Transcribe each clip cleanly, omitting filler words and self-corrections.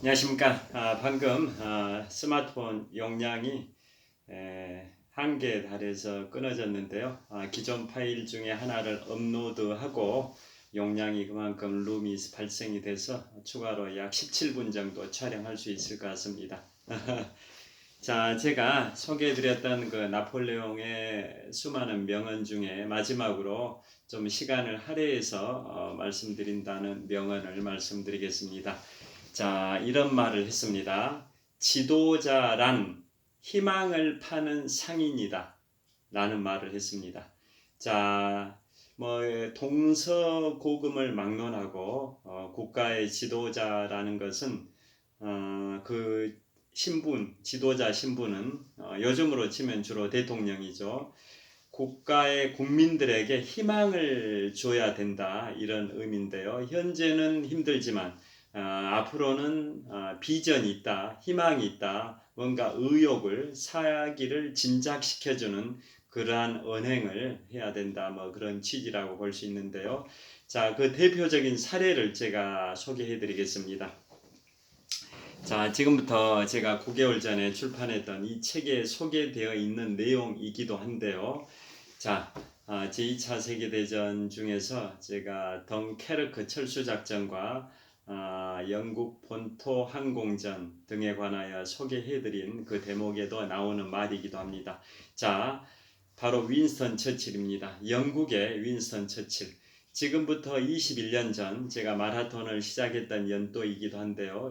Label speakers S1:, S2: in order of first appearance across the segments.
S1: 안녕하십니까. 방금 스마트폰 용량이 한계에 달해서 끊어졌는데요. 기존 파일 중에 하나를 업로드하고 용량이 그만큼 룸이 발생이 돼서 추가로 약 17분 정도 촬영할 수 있을 것 같습니다. 자, 제가 소개해드렸던 그 나폴레옹의 수많은 명언 중에 마지막으로 좀 시간을 할애해서 말씀드린다는 명언을 말씀드리겠습니다. 자, 이런 말을 했습니다. 지도자란 희망을 파는 상인이다. 라는 말을 했습니다. 자, 동서고금을 막론하고 국가의 지도자라는 것은 그 지도자 신분은 요즘으로 치면 주로 대통령이죠. 국가의 국민들에게 희망을 줘야 된다 이런 의미인데요. 현재는 힘들지만 앞으로는 비전이 있다, 희망이 있다, 뭔가 의욕을 사기를 진작시켜주는 그러한 언행을 해야 된다, 그런 취지라고 볼 수 있는데요. 자, 그 대표적인 사례를 제가 소개해드리겠습니다. 자, 지금부터 제가 9개월 전에 출판했던 이 책에 소개되어 있는 내용이기도 한데요. 자, 제2차 세계대전 중에서 제가 덩케르크 철수작전과 영국 본토 항공전 등에 관하여 소개해드린 그 대목에도 나오는 말이기도 합니다. 자, 바로 윈스턴 처칠입니다. 영국의 윈스턴 처칠. 지금부터 21년 전 제가 마라톤을 시작했던 연도이기도 한데요.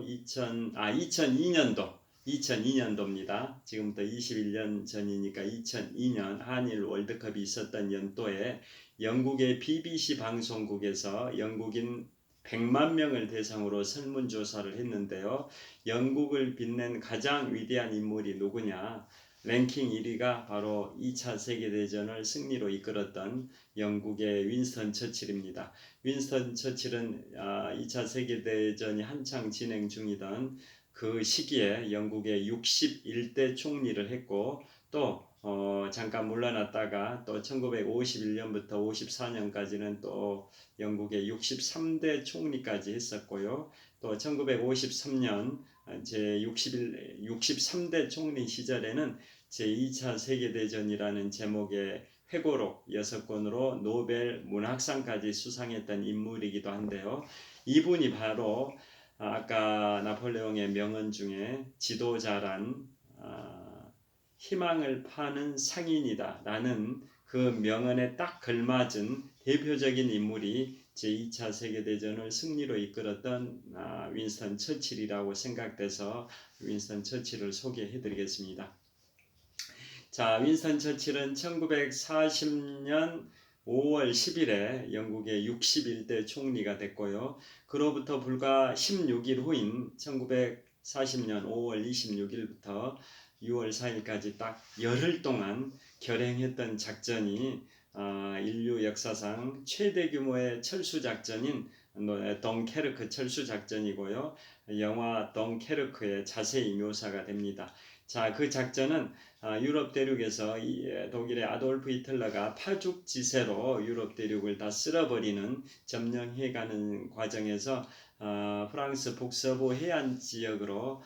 S1: 2002년도입니다. 지금부터 21년 전이니까 2002년 한일 월드컵이 있었던 연도에 영국의 BBC 방송국에서 영국인 100만 명을 대상으로 설문조사를 했는데요. 영국을 빛낸 가장 위대한 인물이 누구냐? 랭킹 1위가 바로 2차 세계대전을 승리로 이끌었던 영국의 윈스턴 처칠입니다. 윈스턴 처칠은 2차 세계대전이 한창 진행 중이던 그 시기에 영국의 61대 총리를 했고 또 잠깐 물러났다가 또 1951년부터 54년까지는 또 영국의 63대 총리까지 했었고요. 또 1953년 제 63대 총리 시절에는 제2차 세계대전이라는 제목의 회고록 6권으로 노벨 문학상까지 수상했던 인물이기도 한데요. 이분이 바로 아까 나폴레옹의 명언 중에 지도자란 희망을 파는 상인이다 라는 그 명언에 딱 걸맞은 대표적인 인물이 제2차 세계대전을 승리로 이끌었던 윈스턴 처칠이라고 생각돼서 윈스턴 처칠을 소개해드리겠습니다. 자, 윈스턴 처칠은 1940년 5월 10일에 영국의 61대 총리가 됐고요. 그로부터 불과 16일 후인 1940년 5월 26일부터 6월 4일까지 딱 열흘 동안 결행했던 작전이 인류 역사상 최대 규모의 철수 작전인 덩케르크 철수 작전이고요. 영화 덩케르크의 자세히 묘사가 됩니다. 자, 그 작전은 유럽 대륙에서 독일의 아돌프 히틀러가 파죽지세로 유럽 대륙을 다 쓸어버리는 점령해가는 과정에서 프랑스 북서부 해안 지역으로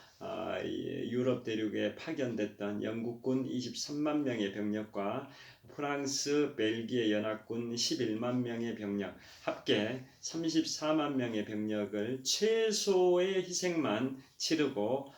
S1: 유럽 대륙에 파견됐던 영국군 23만 명의 병력과 프랑스, 벨기에 연합군 11만 명의 병력, 합계 34만 명의 병력을 최소의 희생만 치르고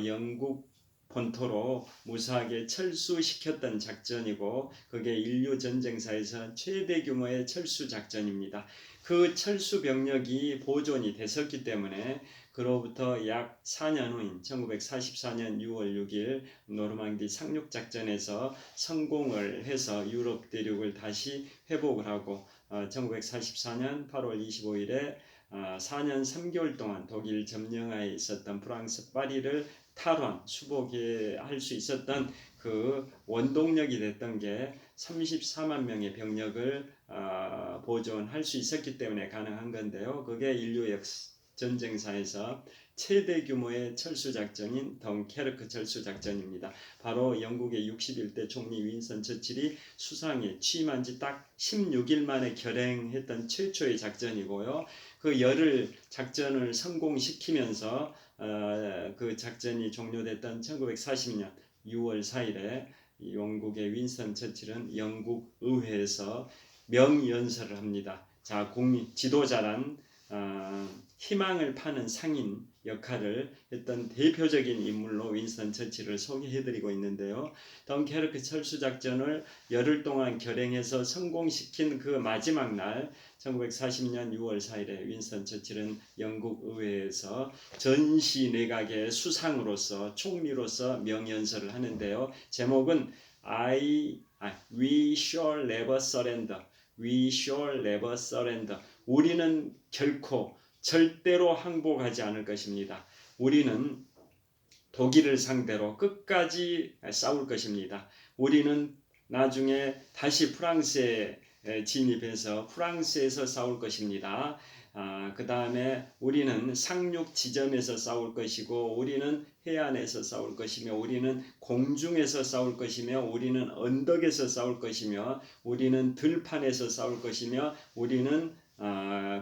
S1: 영국 본토로 무사하게 철수시켰던 작전이고 그게 인류 전쟁사에서 최대 규모의 철수 작전입니다. 그 철수 병력이 보존이 됐었기 때문에 그로부터 약 4년 후인 1944년 6월 6일 노르망디 상륙작전에서 성공을 해서 유럽 대륙을 다시 회복을 하고 1944년 8월 25일에 4년 3개월 동안 독일 점령하에 있었던 프랑스 파리를 탈환, 수복할 수 있었던 그 원동력이 됐던 게 34만 명의 병력을 보존할 수 있었기 때문에 가능한 건데요. 그게 인류 전쟁사에서 최대 규모의 철수작전인 덩케르크 철수작전입니다. 바로 영국의 61대 총리 윈스턴 처칠이 수상에 취임한 지 딱 16일 만에 결행했던 최초의 작전이고요. 그 열흘 작전을 성공시키면서 그 작전이 종료됐던 1940년 6월 4일에 영국의 윈스턴 처칠은 영국 의회에서 명연설을 합니다. 자, 지도자란 희망을 파는 상인 역할을 했던 대표적인 인물로 윈스턴 처칠을 소개해드리고 있는데요. 덩케르크 철수작전을 열흘 동안 결행해서 성공시킨 그 마지막 날 1940년 6월 4일에 윈스턴 처칠은 영국 의회에서 전시 내각의 수상으로서 총리로서 명연설을 하는데요. 제목은 We shall never surrender. We shall never surrender. 우리는 결코 절대로 항복하지 않을 것입니다. 우리는 독일을 상대로 끝까지 싸울 것입니다. 우리는 나중에 다시 프랑스에 진입해서 프랑스에서 싸울 것입니다. 그 다음에 우리는 상륙 지점에서 싸울 것이고, 우리는 해안에서 싸울 것이며, 우리는 공중에서 싸울 것이며, 우리는 언덕에서 싸울 것이며, 우리는 들판에서 싸울 것이며, 우리는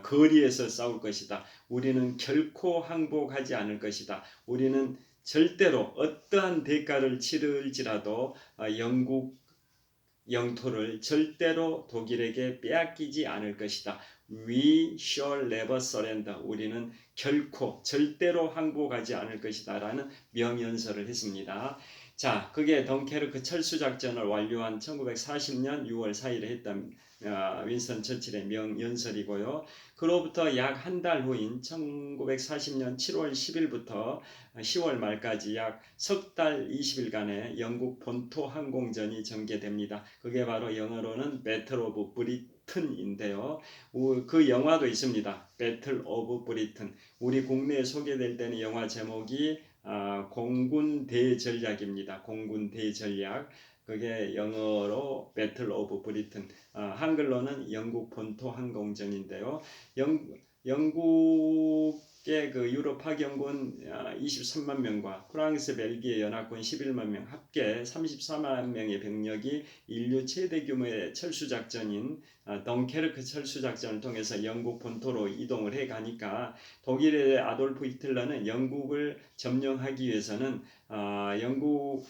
S1: 거리에서 싸울 것이다. 우리는 결코 항복하지 않을 것이다. 우리는 절대로 어떠한 대가를 치를지라도 영국 영토를 절대로 독일에게 빼앗기지 않을 것이다. We shall never surrender. 우리는 결코 절대로 항복하지 않을 것이다 라는 명연설을 했습니다. 자, 그게 덩케르크 철수작전을 완료한 1940년 6월 4일에 했던 윈스턴 처칠의 명연설이고요. 그로부터 약 한 달 후인 1940년 7월 10일부터 10월 말까지 약 석 달 20일간의 영국 본토 항공전이 전개됩니다. 그게 바로 영어로는 배틀 오브 브리튼인데요. 그 영화도 있습니다. 배틀 오브 브리튼. 우리 국내에 소개될 때는 영화 제목이 공군 대전략입니다. 공군 대전략. 그게 영어로 배틀 오브 브리튼, 한글로는 영국 본토 항공전인데요. 영국의 그 유럽 파견군 23만 명과 프랑스, 벨기에 연합군 11만 명, 합계 34만 명의 병력이 인류 최대 규모의 철수작전인 덩케르크 철수작전을 통해서 영국 본토로 이동을 해가니까, 독일의 아돌프 히틀러는 영국을 점령하기 위해서는 영국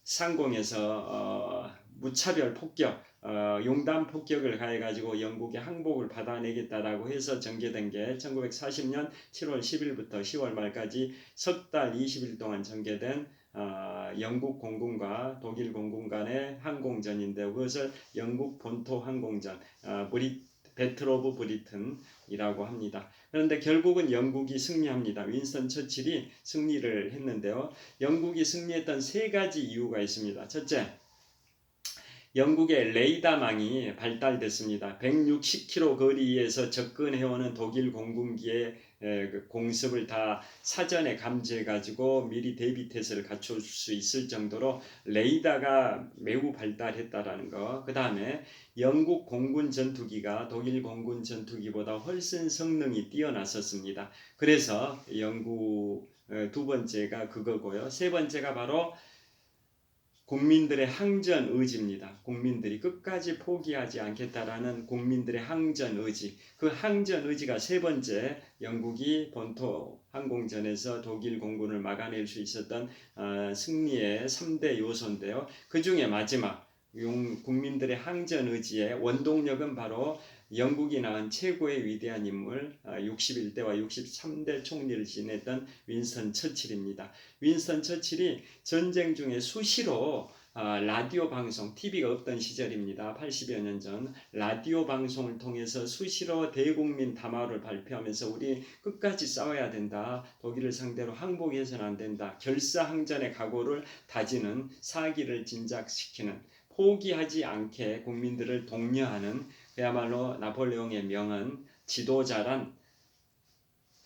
S1: 상공에서 무차별 폭격, 용담 폭격을 가해가지고 영국의 항복을 받아내겠다라고 해서 전개된 게 1940년 7월 10일부터 10월 말까지 석 달 20일 동안 전개된 영국 공군과 독일 공군 간의 항공전인데, 그것을 영국 본토 항공전, 배틀 오브 브리튼이라고 합니다. 그런데 결국은 영국이 승리합니다. 윈스턴 처칠이 승리를 했는데요. 영국이 승리했던 세 가지 이유가 있습니다. 첫째, 영국의 레이더망이 발달됐습니다. 160km 거리에서 접근해오는 독일 공군기의 공습을 다 사전에 감지해가지고 미리 대비 태세를 갖출 수 있을 정도로 레이더가 매우 발달했다라는 거. 그 다음에 영국 공군 전투기가 독일 공군 전투기보다 훨씬 성능이 뛰어났었습니다. 그래서 영국 두 번째가 그거고요. 세 번째가 바로 국민들의 항전 의지입니다. 국민들이 끝까지 포기하지 않겠다라는 국민들의 항전 의지. 그 항전 의지가 세 번째, 영국이 본토 항공전에서 독일 공군을 막아낼 수 있었던 승리의 3대 요소인데요. 그 중에 마지막, 국민들의 항전 의지의 원동력은 바로 영국이 낳은 최고의 위대한 인물, 61대와 63대 총리를 지냈던 윈스턴 처칠입니다. 윈스턴 처칠이 전쟁 중에 수시로 라디오 방송, TV가 없던 시절입니다. 80여 년 전 라디오 방송을 통해서 수시로 대국민 담화를 발표하면서 우리 끝까지 싸워야 된다. 독일을 상대로 항복해서는 안 된다. 결사항전의 각오를 다지는, 사기를 진작시키는, 포기하지 않게 국민들을 독려하는, 그야말로 나폴레옹의 명언, 지도자란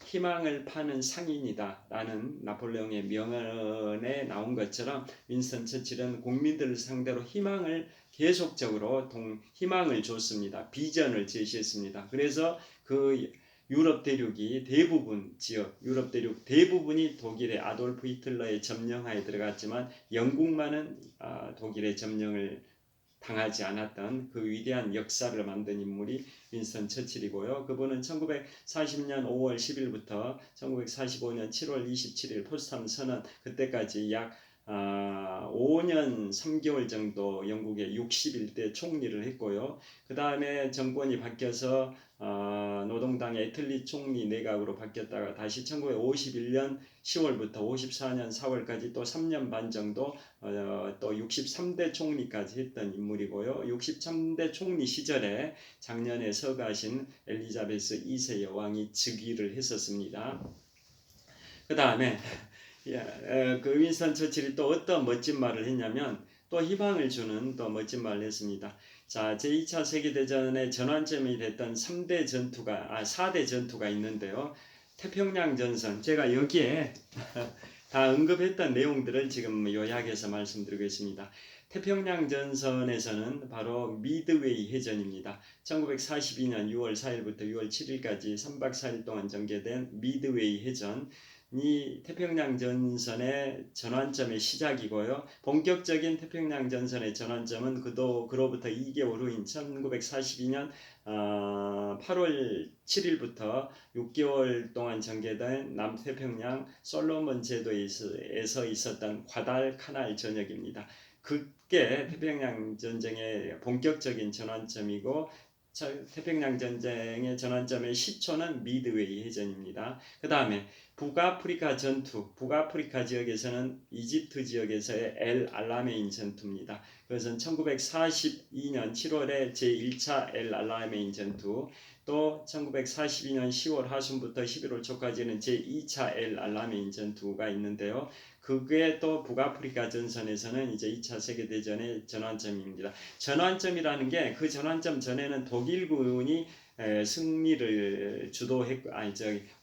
S1: 희망을 파는 상인이다 라는 나폴레옹의 명언에 나온 것처럼, 윈스턴 처칠은 국민들을 상대로 희망을 계속적으로 희망을 줬습니다. 비전을 제시했습니다. 그래서 그 유럽 대륙이 대부분 지역, 유럽 대륙 대부분이 독일의 아돌프 히틀러의 점령하에 들어갔지만 영국만은 독일의 점령을 당하지 않았던 그 위대한 역사를 만든 인물이 윈스턴 처칠이고요. 그분은 1940년 5월 10일부터 1945년 7월 27일 포츠담 선언 그때까지 약 5년 3개월 정도 영국의 61대 총리를 했고요. 그 다음에 정권이 바뀌어서 노동당의 애틀리 총리 내각으로 바뀌었다가 다시 1951년 10월부터 54년 4월까지 또 3년 반 정도 또 63대 총리까지 했던 인물이고요. 63대 총리 시절에 작년에 서가신 엘리자베스 2세 여왕이 즉위를 했었습니다. 그 다음에 그 윈스턴 처칠이 또 어떤 멋진 말을 했냐면 또 희망을 주는 또 멋진 말을 했습니다. 자, 제2차 세계대전의 전환점이 됐던 4대 전투가 있는데요. 태평양 전선, 제가 여기에 다 언급했던 내용들을 지금 요약해서 말씀드리겠습니다. 태평양 전선에서는 바로 미드웨이 해전입니다. 1942년 6월 4일부터 6월 7일까지 3박 4일 동안 전개된 미드웨이 해전, 이 태평양 전선의 전환점의 시작이고요. 본격적인 태평양 전선의 전환점은 그로부터 2개월 후인 1942년 8월 7일부터 6개월 동안 전개된 남태평양 솔로몬 제도에서 있었던 과달카날 전역입니다. 그게 태평양 전쟁의 본격적인 전환점이고 태평양 전쟁의 전환점의 시초는 미드웨이 해전입니다. 그 다음에 북아프리카 전투, 북아프리카 지역에서는 이집트 지역에서의 엘 알라메인 전투입니다. 그것은 1942년 7월에 제1차 엘 알라메인 전투, 또 1942년 10월 하순부터 11월 초까지는 제2차 엘 알라메인 전투가 있는데요. 그게 또 북아프리카 전선에서는 이제 2차 세계대전의 전환점입니다. 전환점이라는 게 그 전환점 전에는 독일군이 승리를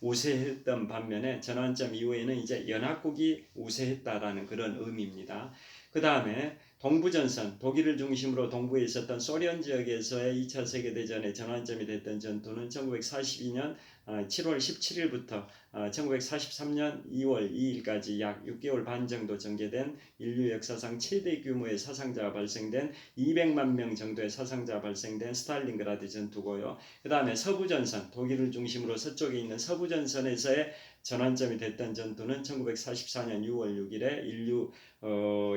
S1: 우세했던 반면에 전환점 이후에는 이제 연합국이 우세했다라는 그런 의미입니다. 그 다음에 동부전선, 독일을 중심으로 동부에 있었던 소련 지역에서의 2차 세계대전의 전환점이 됐던 전투는 1942년 7월 17일부터 1943년 2월 2일까지 약 6개월 반 정도 전개된 인류 역사상 최대 규모의 사상자가 발생된 200만 명 정도의 사상자가 발생된 스탈린그라드 전투고요. 그 다음에 서부전선, 독일을 중심으로 서쪽에 있는 서부전선에서의 전환점이 됐던 전투는 1944년 6월 6일에 인류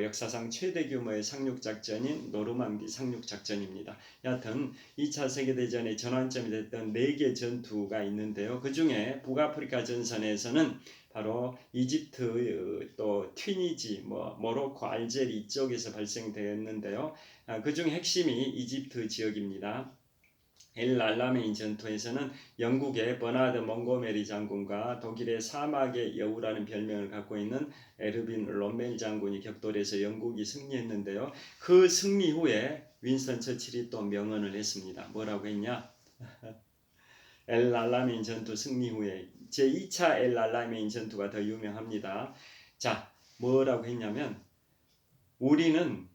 S1: 역사상 최대 규모의 상륙작전인 노르망디 상륙작전입니다. 여하튼 2차 세계대전의 전환점이 됐던 4개 전투가 있는데요. 그 중에 북아프리카 전선에서는 바로 이집트, 또 튀니지, 모로코, 알제리 이쪽에서 발생되었는데요. 그 중 핵심이 이집트 지역입니다. 엘 알라메인 전투에서는 영국의 버나드 몽고메리 장군과 독일의 사막의 여우라는 별명을 갖고 있는 에르빈 롬멜 장군이 격돌해서 영국이 승리했는데요. 그 승리 후에 윈스턴 처칠이 또 명언을 했습니다. 뭐라고 했냐? 엘 알라메인 전투 승리 후에 제2차 엘 알라메인 전투가 더 유명합니다. 자, 뭐라고 했냐면 우리는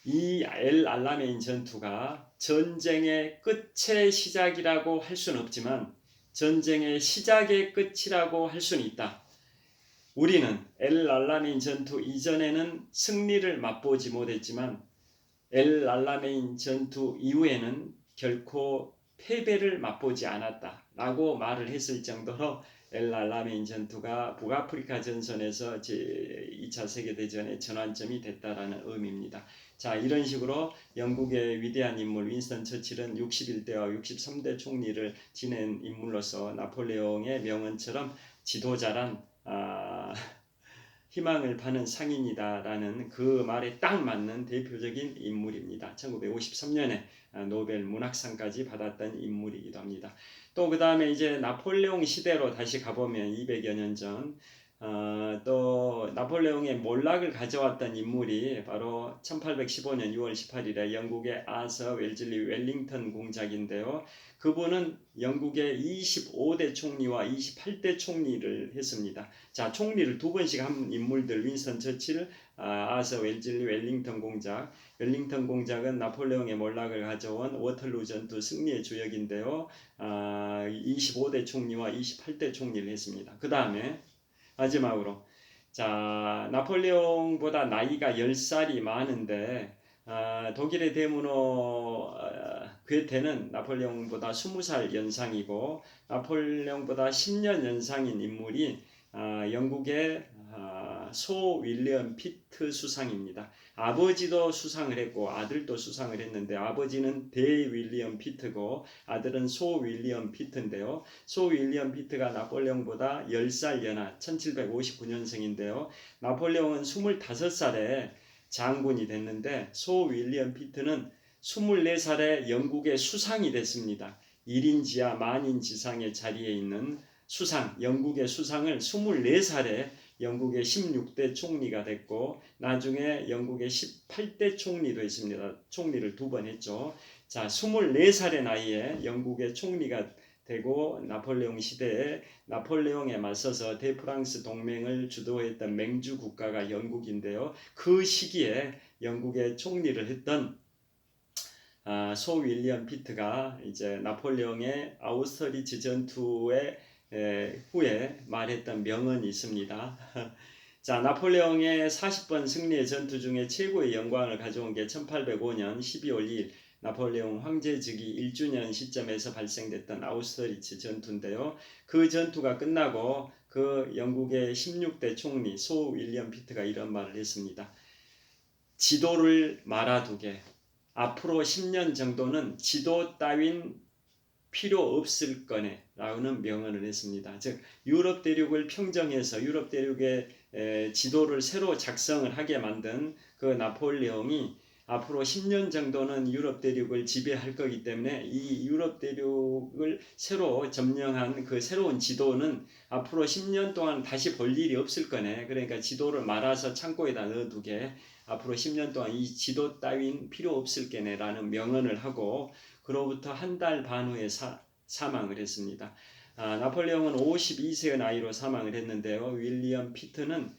S1: 이 엘 알라메인 전투가 전쟁의 끝의 시작이라고 할 수는 없지만 전쟁의 시작의 끝이라고 할 수는 있다. 우리는 엘 알라메인 전투 이전에는 승리를 맛보지 못했지만 엘 알라메인 전투 이후에는 결코 패배를 맛보지 않았다 라고 말을 했을 정도로 엘 알라메인 전투가 북아프리카 전선에서 제2차 세계대전의 전환점이 됐다라는 의미입니다. 자, 이런 식으로 영국의 위대한 인물 윈스턴 처칠은 61대와 63대 총리를 지낸 인물로서 나폴레옹의 명언처럼 지도자란 희망을 파는 상인이다라는 그 말에 딱 맞는 대표적인 인물입니다. 1953년에 노벨 문학상까지 받았던 인물이기도 합니다. 또 그 다음에 이제 나폴레옹 시대로 다시 가보면 200여 년 전 또 나폴레옹의 몰락을 가져왔던 인물이 바로 1815년 6월 18일에 영국의 아서 웰즐리 웰링턴 공작인데요. 그분은 영국의 25대 총리와 28대 총리를 했습니다. 자, 총리를 두 번씩 한 인물들 윈스턴 처칠, 아서 웰즐리 웰링턴 공작. 웰링턴 공작은 나폴레옹의 몰락을 가져온 워털루 전투 승리의 주역인데요. 25대 총리와 28대 총리를 했습니다. 그 다음에 마지막으로 자 나폴레옹보다 나이가 10살이 많은데 독일의 대문호 괴테는 나폴레옹보다 20살 연상이고 나폴레옹보다 10년 연상인 인물이 영국의 소 윌리엄 피트 수상입니다. 아버지도 수상을 했고 아들도 수상을 했는데 아버지는 대 윌리엄 피트고 아들은 소 윌리엄 피트인데요. 소 윌리엄 피트가 나폴레옹보다 10살 연하 1759년생인데요. 나폴레옹은 25살에 장군이 됐는데 소 윌리엄 피트는 24살에 영국의 수상이 됐습니다. 1인지하 만인지상의 자리에 있는 수상, 영국의 수상을 24살에 영국의 16대 총리가 됐고 나중에 영국의 18대 총리도 했습니다. 총리를 두 번 했죠. 자, 24살의 나이에 영국의 총리가 되고 나폴레옹 시대에 나폴레옹에 맞서서 대프랑스 동맹을 주도했던 맹주 국가가 영국인데요. 그 시기에 영국의 총리를 했던 소 윌리엄 피트가 이제 나폴레옹의 아우스터리츠 전투의 후에 말했던 명언이 있습니다. 자, 나폴레옹의 40번 승리의 전투 중에 최고의 영광을 가져온 게 1805년 12월 2일 나폴레옹 황제즉위 1주년 시점에서 발생됐던 아우스터리츠 전투인데요. 그 전투가 끝나고 그 영국의 16대 총리 소 윌리엄 피트가 이런 말을 했습니다. 지도를 말아두게. 앞으로 10년 정도는 지도 따윈 필요 없을 거네 라는 명언을 했습니다. 즉 유럽 대륙을 평정해서 유럽 대륙의 지도를 새로 작성을 하게 만든 그 나폴레옹이 앞으로 10년 정도는 유럽 대륙을 지배할 거기 때문에 이 유럽 대륙을 새로 점령한 그 새로운 지도는 앞으로 10년 동안 다시 볼 일이 없을 거네. 그러니까 지도를 말아서 창고에다 넣어두게. 앞으로 10년 동안 이 지도 따윈 필요 없을 게네 라는 명언을 하고 그로부터 한 달 반 후에 사망을 했습니다. 나폴레옹은 52세의 나이로 사망을 했는데요. 윌리엄 피트는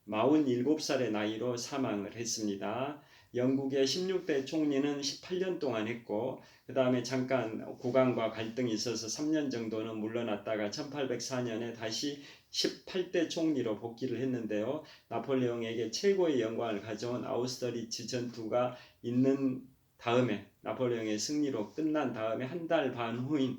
S1: 47살의 나이로 사망을 했습니다. 영국의 16대 총리는 18년 동안 했고 그 다음에 잠깐 국왕과 갈등이 있어서 3년 정도는 물러났다가 1804년에 다시 18대 총리로 복귀를 했는데요. 나폴레옹에게 최고의 영광을 가져온 아우스터리츠 전투가 있는 다음에 나폴레옹의 승리로 끝난 다음에 한 달 반 후인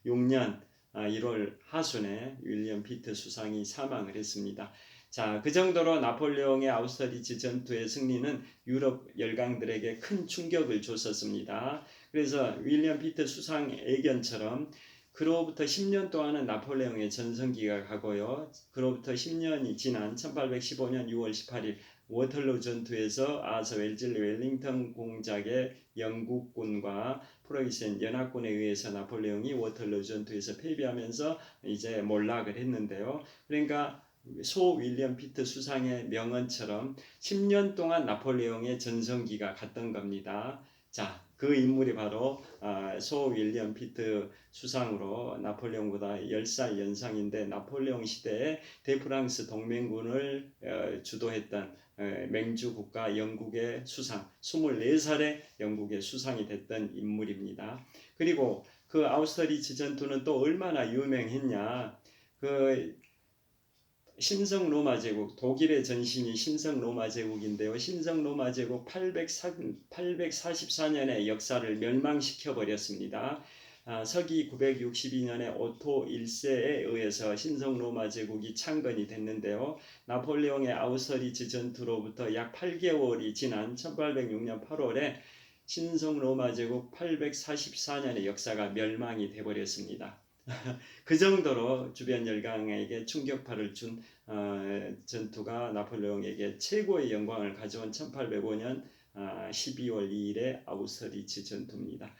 S1: 1806년 1월 하순에 윌리엄 피트 수상이 사망을 했습니다. 자, 그 정도로 나폴레옹의 아우스터리츠 전투의 승리는 유럽 열강들에게 큰 충격을 줬었습니다. 그래서 윌리엄 피트 수상 애견처럼 그로부터 10년 동안은 나폴레옹의 전성기가 가고요. 그로부터 10년이 지난 1815년 6월 18일 워털루 전투에서 아서 웰즐리 웰링턴 공작의 영국군과 프로이센 연합군에 의해서 나폴레옹이 워털루 전투에서 패배하면서 이제 몰락을 했는데요. 그러니까 소 윌리엄 피트 수상의 명언처럼 10년 동안 나폴레옹의 전성기가 갔던 겁니다. 자, 그 인물이 바로 소 윌리엄 피트 수상으로 나폴레옹보다 10살 연상인데 나폴레옹 시대에 대프랑스 동맹군을 주도했던 맹주 국가 영국의 수상, 24살에 영국의 수상이 됐던 인물입니다. 그리고 그 아우스터리츠 전투는 또 얼마나 유명했냐? 그 신성 로마 제국, 독일의 전신이 신성 로마 제국인데요. 신성 로마 제국 844년의 역사를 멸망시켜 버렸습니다. 서기 962년에 오토 1세에 의해서 신성 로마 제국이 창건이 됐는데요. 나폴레옹의 아우스터리츠 전투로부터 약 8개월이 지난 1806년 8월에 신성 로마 제국 844년의 역사가 멸망이 되어버렸습니다. 그 정도로 주변 열강에게 충격파를 준 전투가 나폴레옹에게 최고의 영광을 가져온 1805년 12월 2일의 아우스터리츠 전투입니다.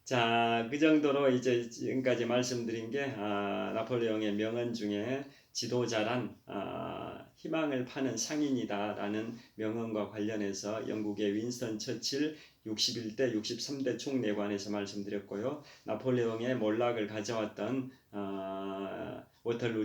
S1: 자, 그 정도로 이제 지금까지 말씀드린 게 나폴레옹의 명언 중에 지도자란 희망을 파는 상인이다라는 명언과 관련해서 영국의 윈스턴 처칠 61대 63대 총리에 관해서 말씀드렸고요. 나폴레옹의 몰락을 가져왔던 워털루